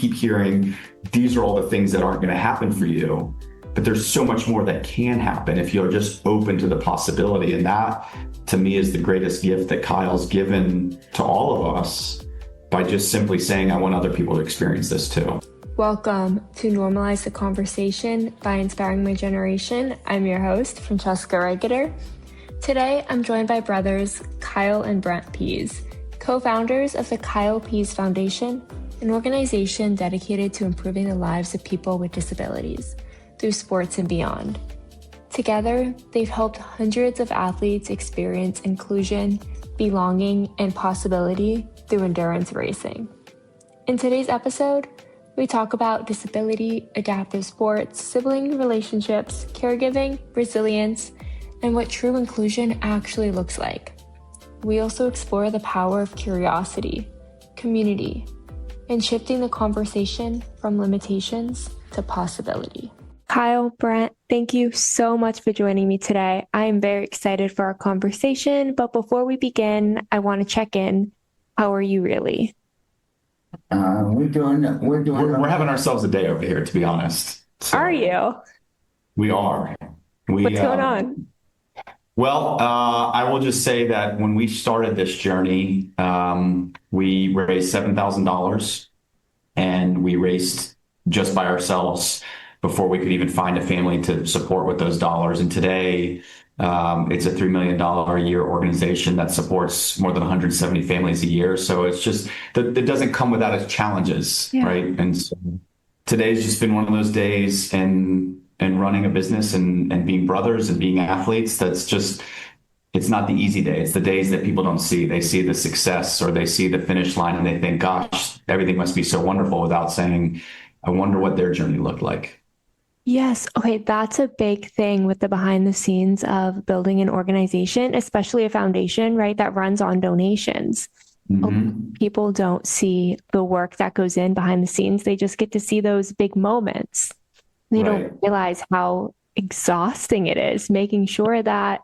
keep hearing these are all the things that aren't going to happen for you, but there's so much more that can happen if you're just open to the possibility. And that, to me, is the greatest gift that Kyle's given to all of us by just simply saying, I want other people to experience this too. Welcome to Normalize the Conversation by Inspiring My Generation. I'm your host, Francesca Regeter. Today, I'm joined by brothers Kyle and Brent Pease, co-founders of the Kyle Pease Foundation, an organization dedicated to improving the lives of people with disabilities through sports and beyond. Together, they've helped hundreds of athletes experience inclusion, belonging, and possibility through endurance racing. In today's episode, we talk about disability, adaptive sports, sibling relationships, caregiving, resilience, and what true inclusion actually looks like. We also explore the power of curiosity, community, and shifting the conversation from limitations to possibility. Kyle, Brent, thank you so much for joining me today. I am very excited for our conversation, but before we begin, I want to check in. How are you really? We're having ourselves a day over here, to be honest. So are you? We are. What's going on? Well, I will just say that when we started this journey, we raised $7,000, and we raced just by ourselves before we could even find a family to support with those dollars. And today, it's a $3 million a year organization that supports more than 170 families a year. So it's just, that doesn't come without its challenges, right? And so today's just been one of those days, and running a business and being brothers and being athletes, that's just, it's not the easy day. It's the days that people don't see. They see the success or they see the finish line and they think, gosh, everything must be so wonderful, without saying, I wonder what their journey looked like. Yes. Okay. That's a big thing with the behind the scenes of building an organization, especially a foundation, right? That runs on donations. Mm-hmm. People don't see the work that goes in behind the scenes. They just get to see those big moments. They don't realize how exhausting it is, making sure that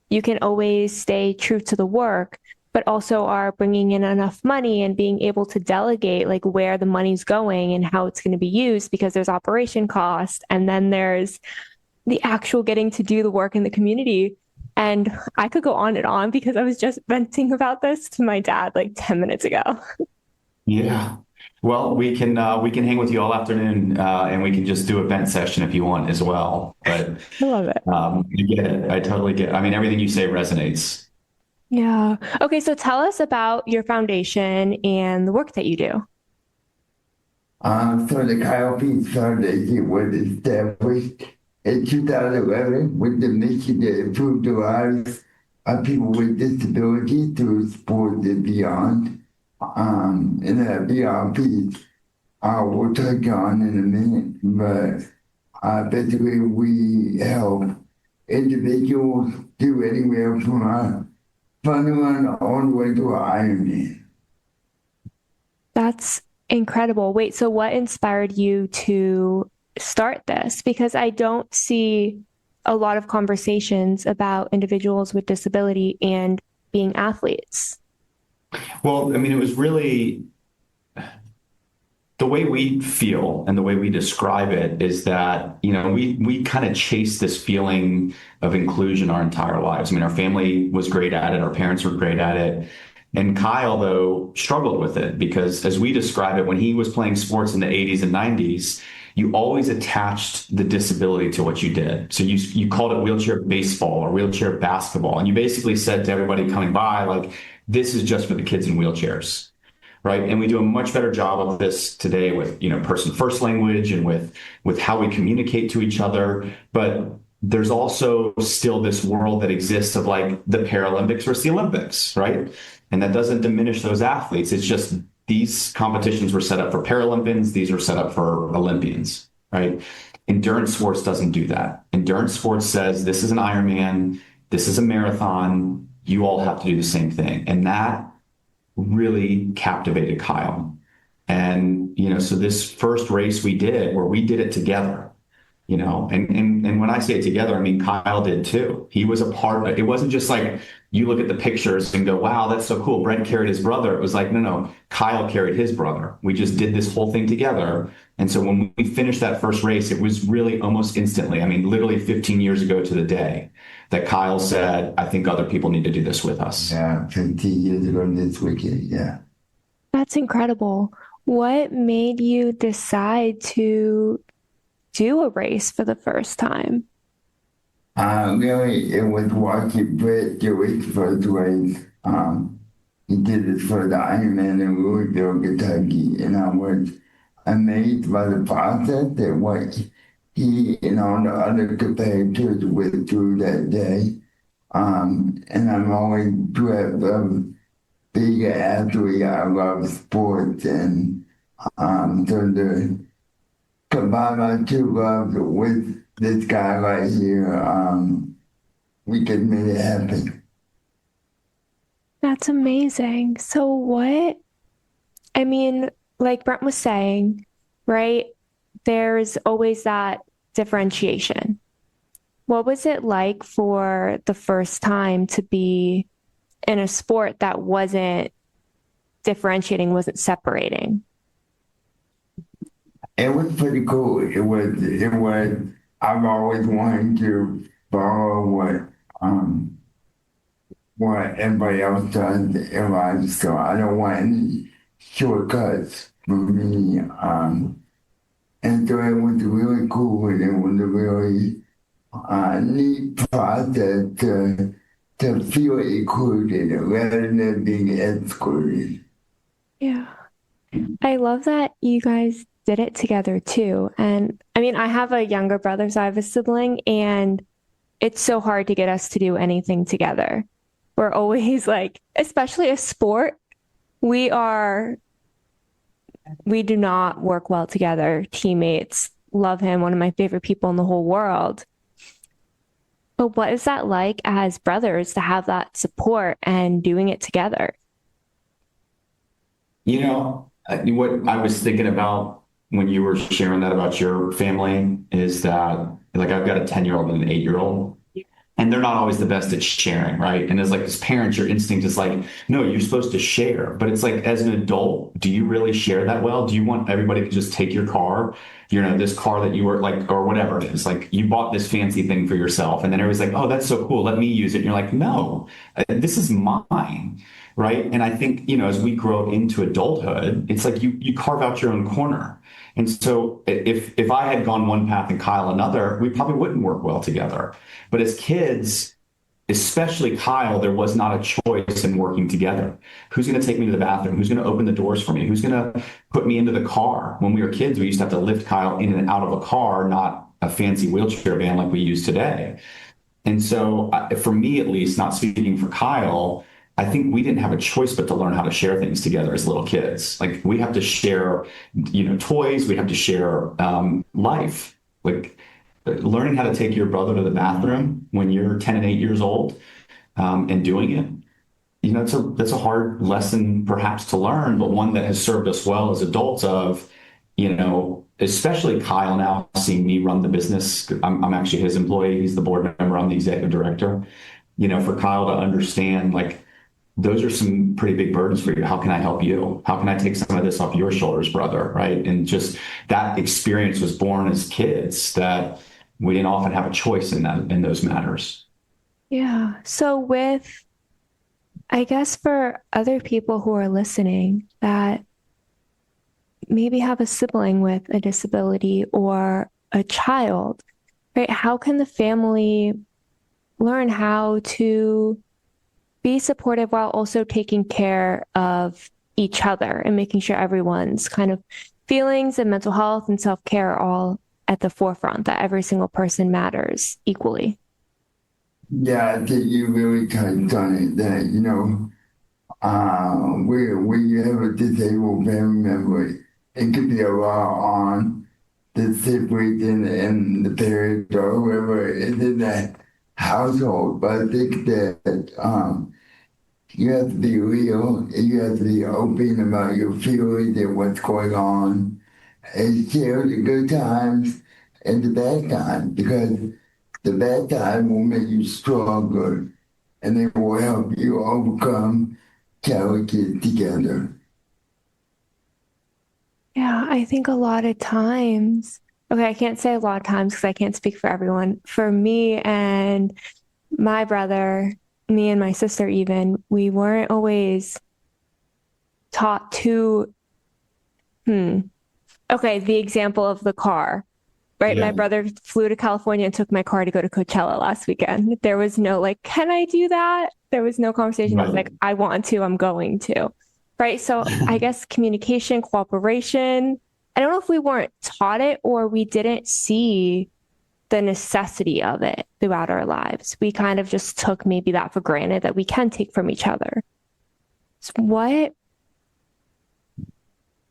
you can always stay true to the work, but also are bringing in enough money and being able to delegate like where the money's going and how it's going to be used, because there's operation cost. And then there's the actual getting to do the work in the community. And I could go on and on because I was just venting about this to my dad like 10 minutes ago. Yeah. Well, we can hang with you all afternoon, and we can just do a vent session if you want as well. But I love it. You get it. I totally get it. I mean, everything you say resonates. Yeah. Okay. So tell us about your foundation and the work that you do. So the Kyle Pease Foundation was established in 2011 with the mission to improve the lives of people with disabilities through sports and beyond. And that beyond peace, we'll touch on in a minute, but basically we help individuals do anywhere from a fun run all the way to an Ironman. That's incredible. Wait, so what inspired you to start this? Because I don't see a lot of conversations about individuals with disability and being athletes. Well, I mean, it was really the way we feel and the way we describe it is that, you know, we kind of chase this feeling of inclusion our entire lives. I mean, our family was great at it. Our parents were great at it. And Kyle, though, struggled with it because, as we describe it, when he was playing sports in the 80s and 90s, you always attached the disability to what you did. So you called it wheelchair baseball or wheelchair basketball. And you basically said to everybody coming by, like, this is just for the kids in wheelchairs, right? And we do a much better job of this today with, you know, person first language and with how we communicate to each other. But there's also still this world that exists of like the Paralympics versus the Olympics, right? And that doesn't diminish those athletes. It's just these competitions were set up for Paralympians. These are set up for Olympians, right? Endurance sports doesn't do that. Endurance sports says this is an Ironman, this is a marathon. You all have to do the same thing. And that really captivated Kyle. And, you know, so this first race we did, where we did it together, And when I say it together, I mean Kyle did too. He was a part of it. It wasn't just like you look at the pictures and go, wow, that's so cool. Brent carried his brother. It was like, no, no, Kyle carried his brother. We just did this whole thing together. And so when we finished that first race, it was really almost instantly, I mean, literally 15 years ago to the day, that Kyle said, I think other people need to do this with us. Yeah, 15 years ago this weekend. Yeah. That's incredible. What made you decide to do a race for the first time? Really, it was watching Brett do his first race. He did it for the Ironman in Louisville, Kentucky, and I was amazed by the process that what he and all the other competitors went through that day. And I'm always dreamt of being an athlete. I love sports, and so to combine my two loves with this guy right here, we can make it happen. That's amazing. So I mean, like Brent was saying, right? There's always that differentiation. What was it like for the first time to be in a sport that wasn't differentiating, wasn't separating? It was pretty cool. I've always wanted to follow what everybody else does in life, so I don't want any shortcuts for me. And so it was really cool, and it was a really neat process to feel included rather than being excluded. Yeah. I love that you guys did it together too. And I mean, I have a younger brother, so I have a sibling, and it's so hard to get us to do anything together. We're always like, especially a sport, we are, we do not work well together. Teammates love him, one of my favorite people in the whole world. But what is that like as brothers to have that support and doing it together? What I was thinking about when you were sharing that about your family is that, like, I've got a 10-year-old and an 8-year-old, and they're not always the best at sharing, right? And as parents, your instinct is like, no, you're supposed to share. But it's like, as an adult, do you really share that well? Do you want everybody to just take your car, this car that you were like, or whatever it is, like you bought this fancy thing for yourself, and then everybody's like, oh, that's so cool, let me use it. And you're like, no, this is mine, right? And I think, as we grow into adulthood, it's like you carve out your own corner. And so if I had gone one path and Kyle another, we probably wouldn't work well together. But as kids, especially Kyle, there was not a choice in working together. Who's going to take me to the bathroom? Who's going to open the doors for me? Who's going to put me into the car? When we were kids, we used to have to lift Kyle in and out of a car, not a fancy wheelchair van like we use today. And so for me, at least, not speaking for Kyle, I think we didn't have a choice but to learn how to share things together as little kids. Like we have to share, toys. We have to share life. Like learning how to take your brother to the bathroom when you're 10 and 8 years old, and doing it. That's a hard lesson perhaps to learn, but one that has served us well as adults of, especially Kyle now seeing me run the business. I'm actually his employee. He's the board member. I'm the executive director. For Kyle to understand, like, those are some pretty big burdens for you. How can I help you? How can I take some of this off your shoulders, brother? Right. And just that experience was born as kids that we didn't often have a choice in those matters. Yeah. So I guess for other people who are listening that maybe have a sibling with a disability or a child, right? How can the family learn how to be supportive while also taking care of each other and making sure everyone's kind of feelings and mental health and self-care are all at the forefront, that every single person matters equally? Yeah, I think you really touched on it that, when you have a disabled family member, it could be a lot on the siblings and the parents or whoever is in that household. But I think that you have to be real and you have to be open about your feelings and what's going on and share the good times and the bad time, because the bad time will make you stronger and it will help you overcome challenges together. Yeah, I think a lot of times, okay, I can't say a lot of times because I can't speak for everyone. For me and my brother, me and my sister, even, we weren't always taught to, okay, the example of the car, right? Yeah. My brother flew to California and took my car to go to Coachella last weekend. There was no like, can I do that? There was no conversation. I was Right. like, I want to, I'm going to. Right. So I guess communication, cooperation. I don't know if we weren't taught it or we didn't see the necessity of it throughout our lives. We kind of just took maybe that for granted that we can take from each other. So what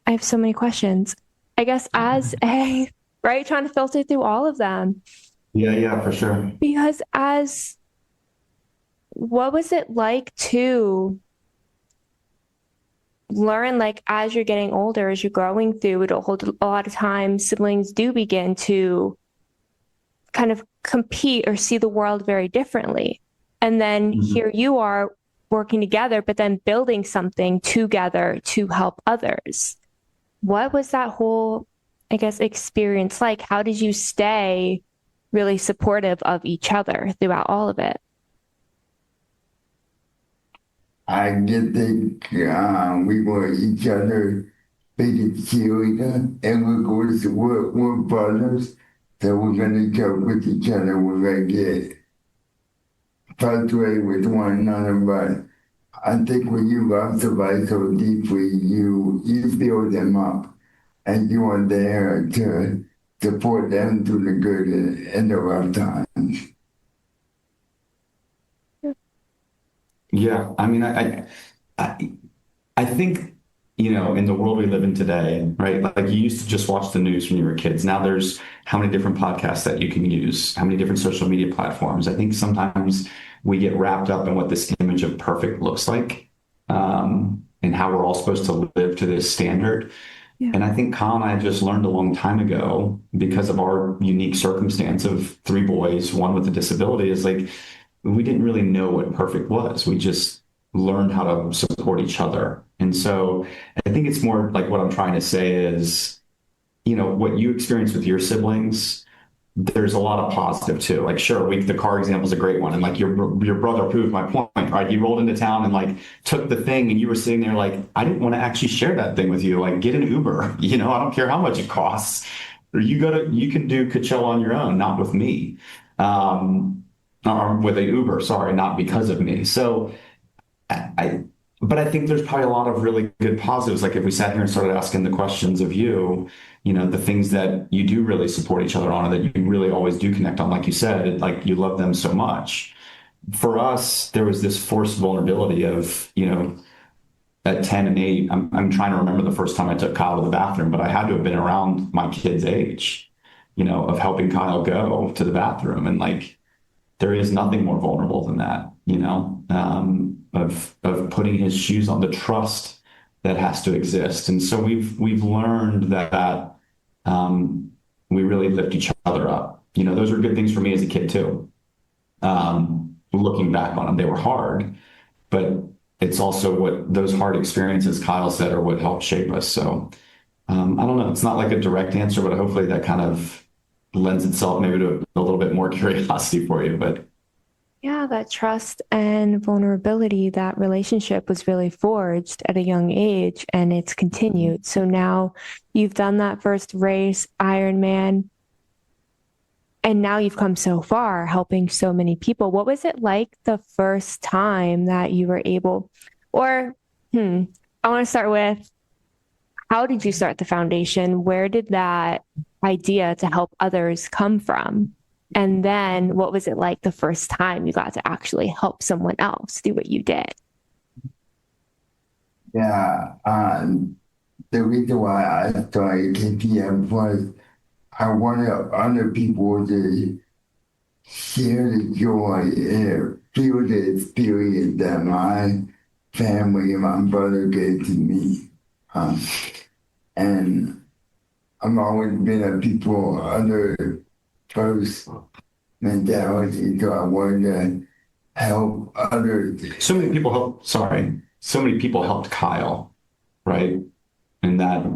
I have so many questions. I guess as a right, trying to filter through all of them. Yeah, yeah, for sure. Because as what was it like to learn, like as you're getting older, as you're growing through it, a lot of times siblings do begin to kind of compete or see the world very differently. And then Mhm. here you are working together, but then building something together to help others. What was that whole, I guess, experience like? How did you stay really supportive of each other throughout all of it? I get that we were each other biggest cheerleader and we're brothers, so we're gonna joke with each other. We're gonna get frustrated with one another, but I think when you love somebody so deeply, you build them up and you are there to support them through the good and the rough times. Yeah. I mean, I, I think, in the world we live in today, right? Like you used to just watch the news when you were kids. Now there's how many different podcasts that you can use, how many different social media platforms. I think sometimes we get wrapped up in what this image of perfect looks like, and how we're all supposed to live to this standard. Yeah. And I think Kyle and I just learned a long time ago, because of our unique circumstance of three boys, one with a disability, is like we didn't really know what perfect was. We just learned how to support each other. And so I think it's more like what I'm trying to say is, what you experience with your siblings, there's a lot of positive too. Like, sure, the car example is a great one. And like your brother proved my point, right? He rolled into town and like took the thing and you were sitting there like, I didn't want to actually share that thing with you. Like get an Uber, I don't care how much it costs. Or you can do Coachella on your own, not with me. Or with an Uber, sorry, not because of me. So I, but I think there's probably a lot of really good positives. Like if we sat here and started asking the questions of you, the things that you do really support each other on, and that you really always do connect on, like you said, like you love them so much. For us, there was this forced vulnerability of, at 10 and 8, I'm trying to remember the first time I took Kyle to the bathroom, but I had to have been around my kid's age, of helping Kyle go to the bathroom. And like, there is nothing more vulnerable than that, of putting his shoes on, the trust that has to exist. And so we've learned that we really lift each other up. Those were good things for me as a kid too. Looking back on them, they were hard, but it's also what those hard experiences, Kyle said, are what helped shape us. So I don't know. It's not like a direct answer, but hopefully that kind of lends itself maybe to a little bit more curiosity for you. But Yeah, that trust and vulnerability, that relationship was really forged at a young age and it's continued. So now you've done that first race, Ironman, and now you've come so far helping so many people. What was it like the first time that you were able, or, I want to start with how did you start the foundation? Where did that idea to help others come from? And then what was it like the first time you got to actually help someone else do what you did? Yeah, the reason why I started KPM was I wanted other people to share the joy and feel the experience that my family and my brother gave to me. Um, and I'm always been a people under first mentality, so I wanted to help others. So many people helped Kyle, right? And that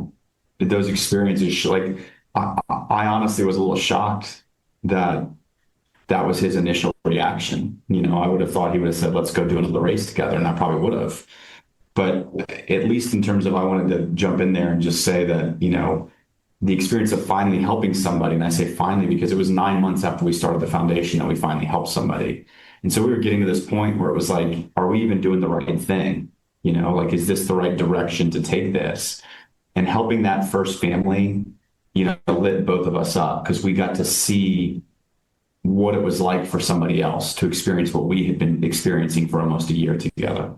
those experiences, like, I honestly was a little shocked that that was his initial reaction. I would have thought he would have said, let's go do another race together. And I probably would have. But at least in terms of, I wanted to jump in there and just say that, the experience of finally helping somebody, and I say finally because it was 9 months after we started the foundation that we finally helped somebody. And so we were getting to this point where it was like, are we even doing the right thing? Like, is this the right direction to take this? And helping that first family, lit both of us up because we got to see what it was like for somebody else to experience what we had been experiencing for almost a year together.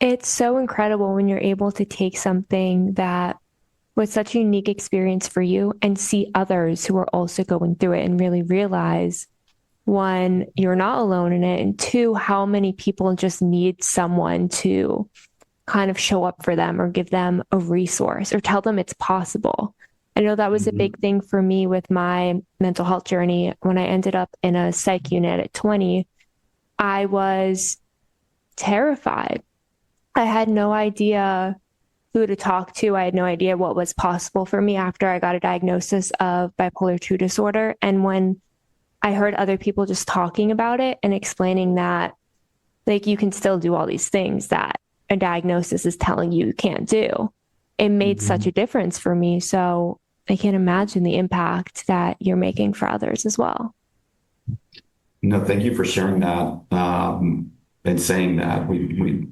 It's so incredible when you're able to take something that was such a unique experience for you and see others who are also going through it and really realize, one, you're not alone in it, and two, how many people just need someone to kind of show up for them or give them a resource or tell them it's possible. I know that was a big thing for me with my mental health journey. When I ended up in a psych unit at 20, I was terrified. I had no idea who to talk to. I had no idea what was possible for me after I got a diagnosis of bipolar 2 disorder. And when I heard other people just talking about it and explaining that, like, you can still do all these things that a diagnosis is telling you can't do, it made such a difference for me. So I can't imagine the impact that you're making for others as well. No, thank you for sharing that, and saying that. We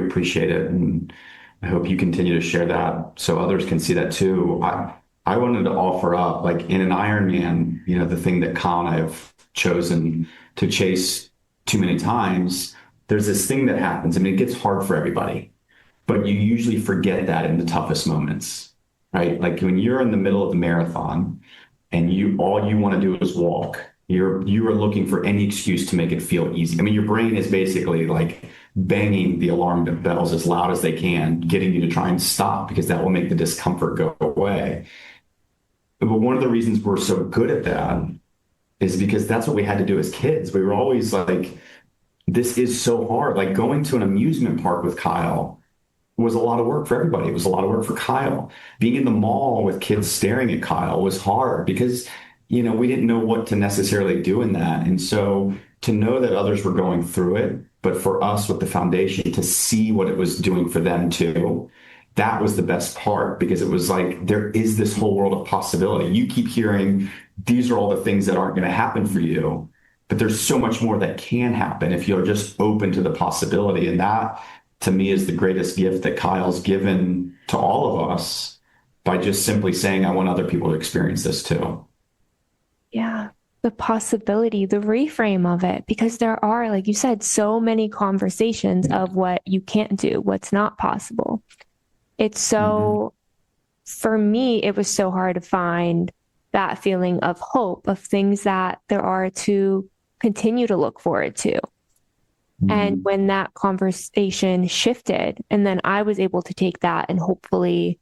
appreciate it, and I hope you continue to share that so others can see that too. I wanted to offer up, like, in an Ironman, the thing that Kyle and I have chosen to chase too many times, there's this thing that happens. It gets hard for everybody, but you usually forget that in the toughest moments, right? Like when you're in the middle of the marathon and all you want to do is walk, you are looking for any excuse to make it feel easy. Your brain is basically like banging the alarm bells as loud as they can, getting you to try and stop because that will make the discomfort go away. But one of the reasons we're so good at that is because that's what we had to do as kids. We were always like, this is so hard. Like going to an amusement park with Kyle was a lot of work for everybody. It was a lot of work for Kyle. Being in the mall with kids staring at Kyle was hard because, we didn't know what to necessarily do in that. And so to know that others were going through it, but for us with the foundation to see what it was doing for them too, that was the best part because it was like, there is this whole world of possibility. You keep hearing, these are all the things that aren't going to happen for you, but there's so much more that can happen if you're just open to the possibility. And that, to me, is the greatest gift that Kyle's given to all of us by just simply saying, I want other people to experience this too. Yeah, the possibility, the reframe of it, because there are, like you said, so many conversations of what you can't do, what's not possible. It's so, for me, it was so hard to find that feeling of hope, of things that there are to continue to look forward to. And when that conversation shifted, and then I was able to take that and hopefully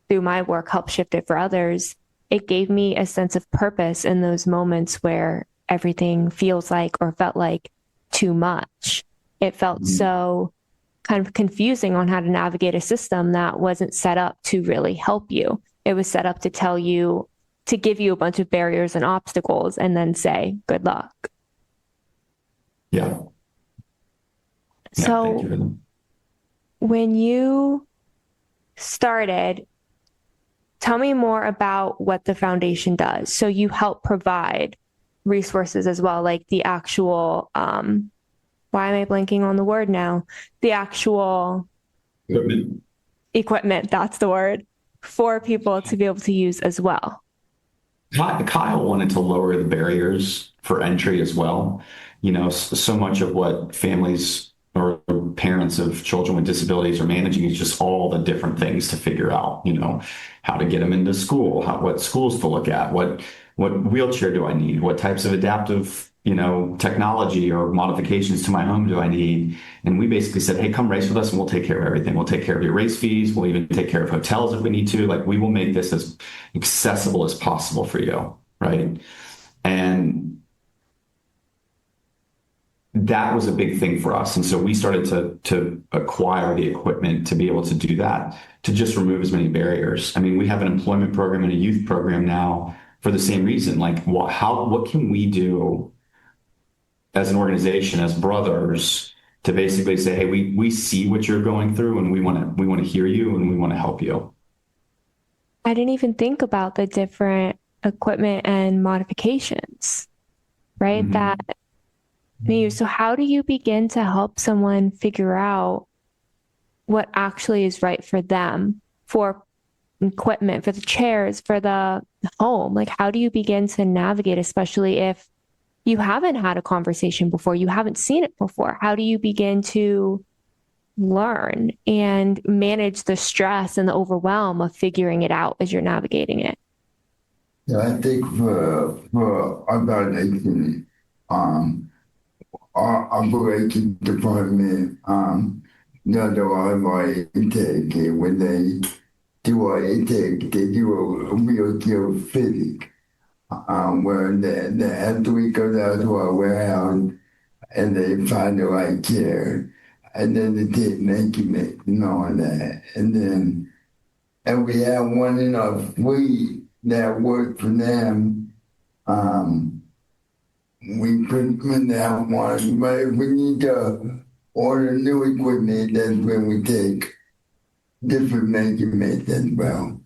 through my work help shift it for others, it gave me a sense of purpose in those moments where everything feels like or felt like too much. It felt so kind of confusing on how to navigate a system that wasn't set up to really help you. It was set up to tell you, to give you a bunch of barriers and obstacles and then say, good luck. Yeah. So when you started, tell me more about what the foundation does. So you help provide resources as well, like the actual, why am I blanking on the word now? The actual equipment, that's the word, for people to be able to use as well. Kyle wanted to lower the barriers for entry as well. So much of what families or parents of children with disabilities are managing is just all the different things to figure out, how to get them into school, what schools to look at, what wheelchair do I need, what types of adaptive technology or modifications to my home do I need? And we basically said, hey, come race with us and we'll take care of everything. We'll take care of your race fees. We'll even take care of hotels if we need to. Like, we will make this as accessible as possible for you. Right. And that was a big thing for us. And so we started to acquire the equipment to be able to do that, to just remove as many barriers. I mean, we have an employment program and a youth program now for the same reason. Like, what can we do as an organization, as brothers, to basically say, hey, we see what you're going through and we want to hear you and we want to help you. I didn't even think about the different equipment and modifications, right? Mm-hmm. That so how do you begin to help someone figure out what actually is right for them, for equipment, for the chairs, for the home? Like, how do you begin to navigate, especially if you haven't had a conversation before, you haven't seen it before? How do you begin to learn and manage the stress and the overwhelm of figuring it out as you're navigating it? So I think for organization, um, our operation department, does a lot of our intake. And when they do our intake, they do a real physics, where the athlete goes out to our warehouse and they find the right chair, and then they take measurement and all that. And we have one in our fleet that works for them. We put in that one, but if we need to order new equipment, that's when we take different measurements as well.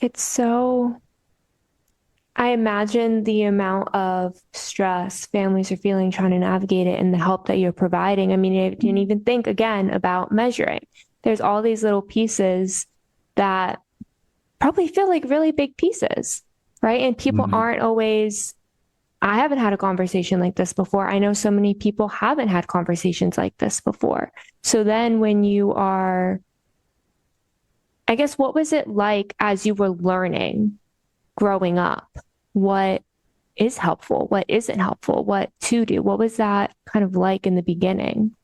It's so, I imagine the amount of stress families are feeling trying to navigate it and the help that you're providing. I mean, I didn't even think again about measuring. There's all these little pieces that probably feel like really big pieces, right? And people aren't always, I haven't had a conversation like this before. I know so many people haven't had conversations like this before. So then when you are, I guess, what was it like as you were learning growing up? What is helpful? What isn't helpful? What to do? What was that kind of like in the beginning?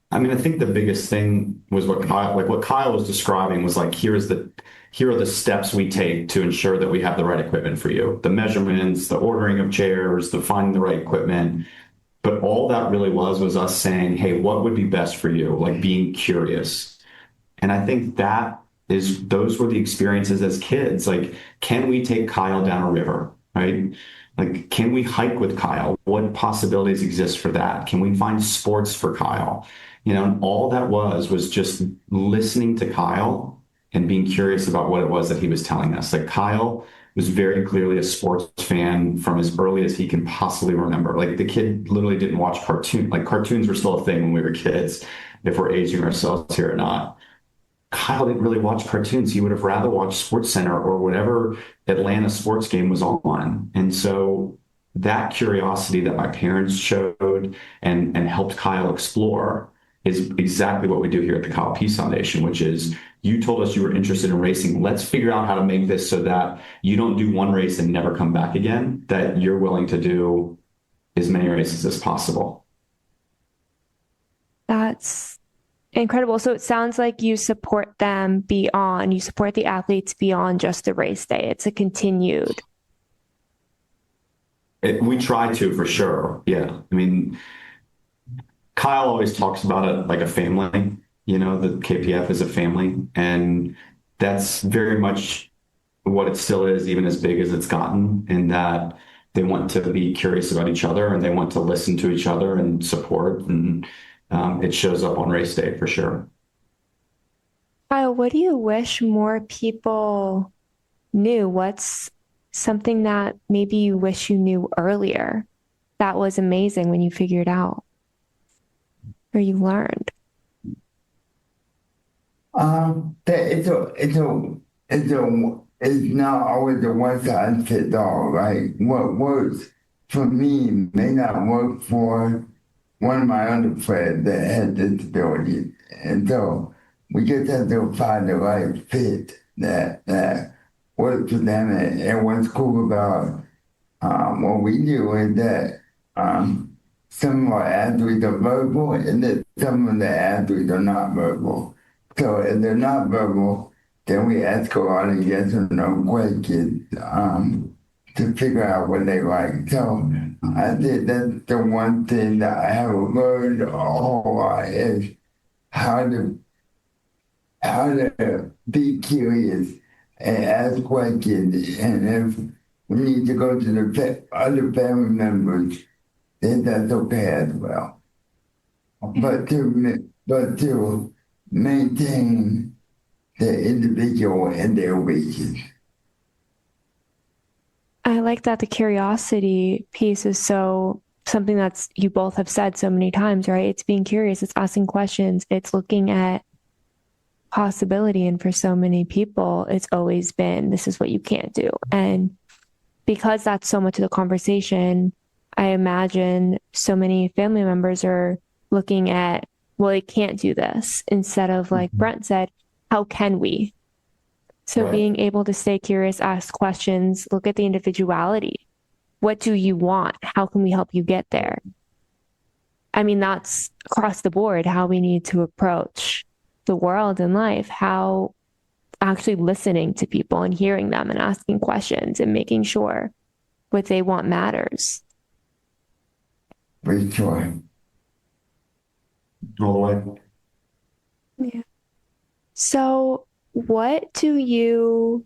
I mean, I think the biggest thing was what Kyle was describing was like, here are the steps we take to ensure that we have the right equipment for you. The measurements, the ordering of chairs, the finding the right equipment. But all that really was us saying, hey, what would be best for you? Like, being curious. And I think those were the experiences as kids. Like, can we take Kyle down a river, right? Like, can we hike with Kyle? What possibilities exist for that? Can we find sports for Kyle? And all that was just listening to Kyle and being curious about what it was that he was telling us. Like, Kyle was very clearly a sports fan from as early as he can possibly remember. Like, the kid literally didn't watch cartoons. Like, cartoons were still a thing when we were kids, if we're aging ourselves here or not. Kyle didn't really watch cartoons. He would have rather watched Sports Center or whatever Atlanta sports game was on. And so that curiosity that my parents showed and helped Kyle explore is exactly what we do here at the Kyle Pease Foundation, which is, you told us you were interested in racing. Let's figure out how to make this so that you don't do one race and never come back again, that you're willing to do as many races as possible. That's incredible. So it sounds like you support you support the athletes beyond just the race day. It's a continued. We try to, for sure. Yeah. I mean, Kyle always talks about it like a family. The KPF is a family. And that's very much what it still is, even as big as it's gotten, in that they want to be curious about each other and they want to listen to each other and support. And it shows up on race day for sure. Kyle, what do you wish more people knew? What's something that maybe you wish you knew earlier that was amazing when you figured out or you learned? It's not always a one size fits all, right? What works for me may not work for one of my other friends that had disabilities. And so we just have to find the right fit that works for them. And what's cool about What we do is that some of our athletes are verbal and that some of the athletes are not verbal. So if they're not verbal, then we ask a lot of yes or no questions to figure out what they like. So I think that's the one thing that I haven't learned a whole lot is how to how to be curious and ask questions. And if we need to go to the other family members, then that's okay as well. But to maintain the individual and their wishes. I like that the curiosity piece is so something that's you both have said so many times, right? It's being curious, it's asking questions, it's looking at possibility. And for so many people, it's always been this is what you can't do. And because that's so much of the conversation, I imagine so many family members are looking at, well, they can't do this instead of, like Brent said, how can we? So Right. being able to stay curious, ask questions, look at the individuality. What do you want? How can we help you get there? I mean, that's across the board how we need to approach the world and life, how actually listening to people and hearing them and asking questions and making sure what they want matters. For sure. All the way. Yeah. So, what do you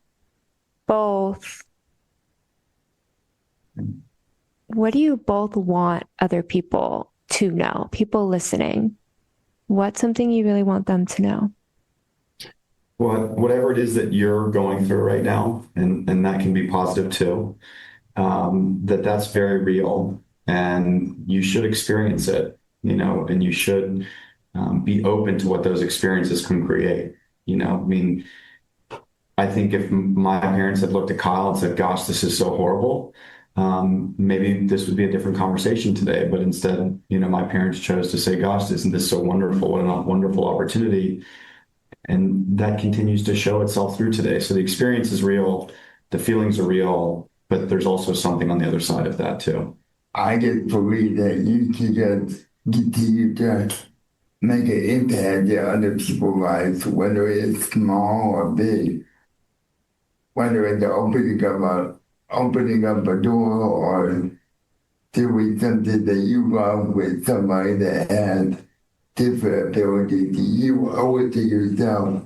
both what do you both want other people to know? People listening. What's something you really want them to know? Well, whatever it is that you're going through right now, and that can be positive too, that's very real, and you should experience it, and you should be open to what those experiences can create. I mean, I think if my parents had looked at Kyle and said, "Gosh, this is so horrible," maybe this would be a different conversation today. But instead, my parents chose to say, "Gosh, isn't this so wonderful? What a wonderful opportunity." And that continues to show itself through today. So the experience is real, the feelings are real, but there's also something on the other side of that too. I just believe that you can just continue to make an impact in other people's lives, whether it's small or big, whether it's opening up a door or doing something that you love with somebody that has different abilities. You owe it to yourself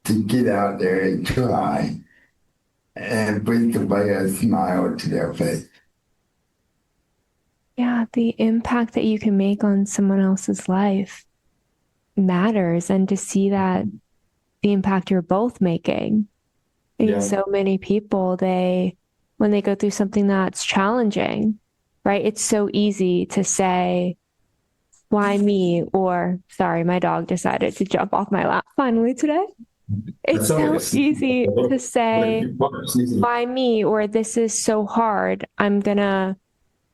to get out there and try and bring somebody a smile to their face. Yeah, the impact that you can make on someone else's life matters. And to see that the impact you're both making. I mean, Yeah. so many people, when they go through something that's challenging, right? It's so easy to say, why me? Or, sorry, my dog decided to jump off my lap finally today. It's so easy to say, why me? Or this is so hard. I'm going to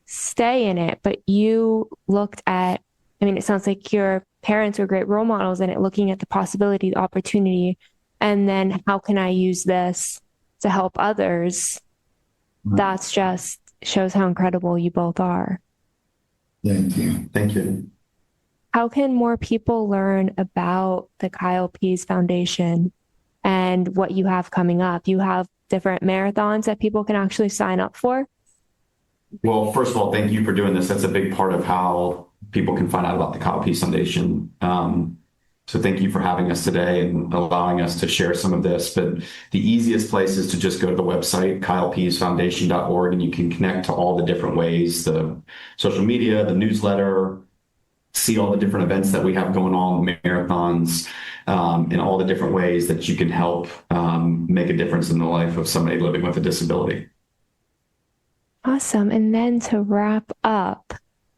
stay in it. But you looked at, I mean, it sounds like your parents were great role models in it, looking at the possibility, the opportunity, and then how can I use this to help others? That's just shows how incredible you both are. Thank you. Thank you. How can more people learn about the Kyle Pease Foundation and what you have coming up? You have different marathons that people can actually sign up for. Well, first of all, thank you for doing this. That's a big part of how people can find out about the Kyle Pease Foundation. So thank you for having us today and allowing us to share some of this. But the easiest place is to just go to the website, kylepeasefoundation.org, and you can connect to all the different ways, the social media, the newsletter, see all the different events that we have going on, marathons, and all the different ways that you can help make a difference in the life of somebody living with a disability. Awesome. And then to wrap up,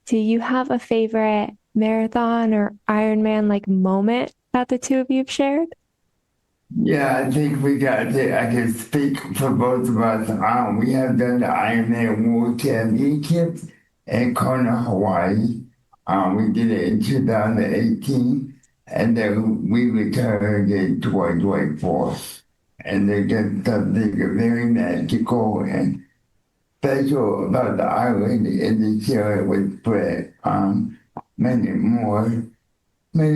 do you have a favorite marathon or Ironman like moment that the two of you have shared? Yeah, I think I can speak for both of us. We have done the Ironman World Championships in Kona, Hawaii. We did it in 2018, and then we returned in 2024. And they did something very magical and special about the island and the share with Brett. Many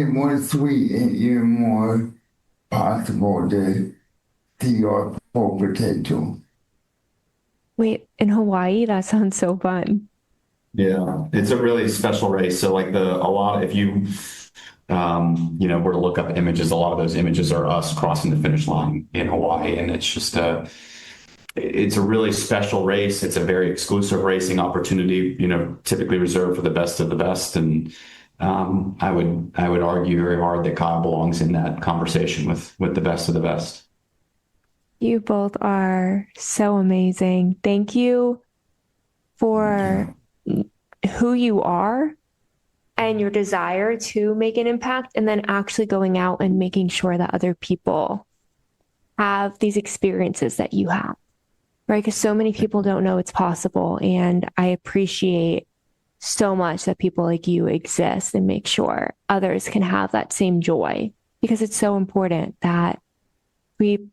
more sweet and even more possible to see your full potential. Wait, in Hawaii? That sounds so fun. Yeah, it's a really special race. So like a lot, if you, were to look up images, a lot of those images are us crossing the finish line in Hawaii. And it's a really special race. It's a very exclusive racing opportunity, typically reserved for the best of the best. And I would argue very hard that Kyle belongs in that conversation with the best of the best. You both are so amazing. Thank you for who you are and your desire to make an impact, and then actually going out and making sure that other people have these experiences that you have, right? Because so many people don't know it's possible. And I appreciate so much that people like you exist and make sure others can have that same joy, because it's so important that we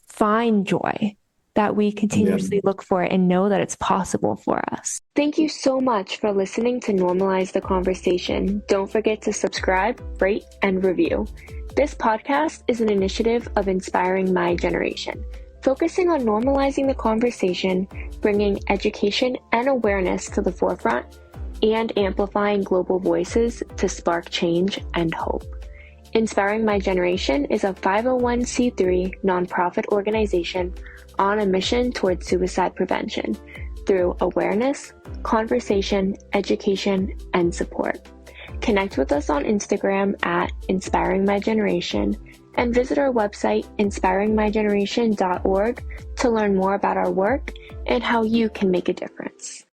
find joy, that we continuously look for it and know that it's possible for us. Thank you so much for listening to Normalize the Conversation. Don't forget to subscribe, rate, and review. This podcast is an initiative of Inspiring My Generation, focusing on normalizing the conversation, bringing education and awareness to the forefront, and amplifying global voices to spark change and hope. Inspiring My Generation is a 501c3 nonprofit organization on a mission towards suicide prevention through awareness, conversation, education, and support. Connect with us on Instagram at Inspiring My Generation and visit our website, inspiringmygeneration.org, to learn more about our work and how you can make a difference.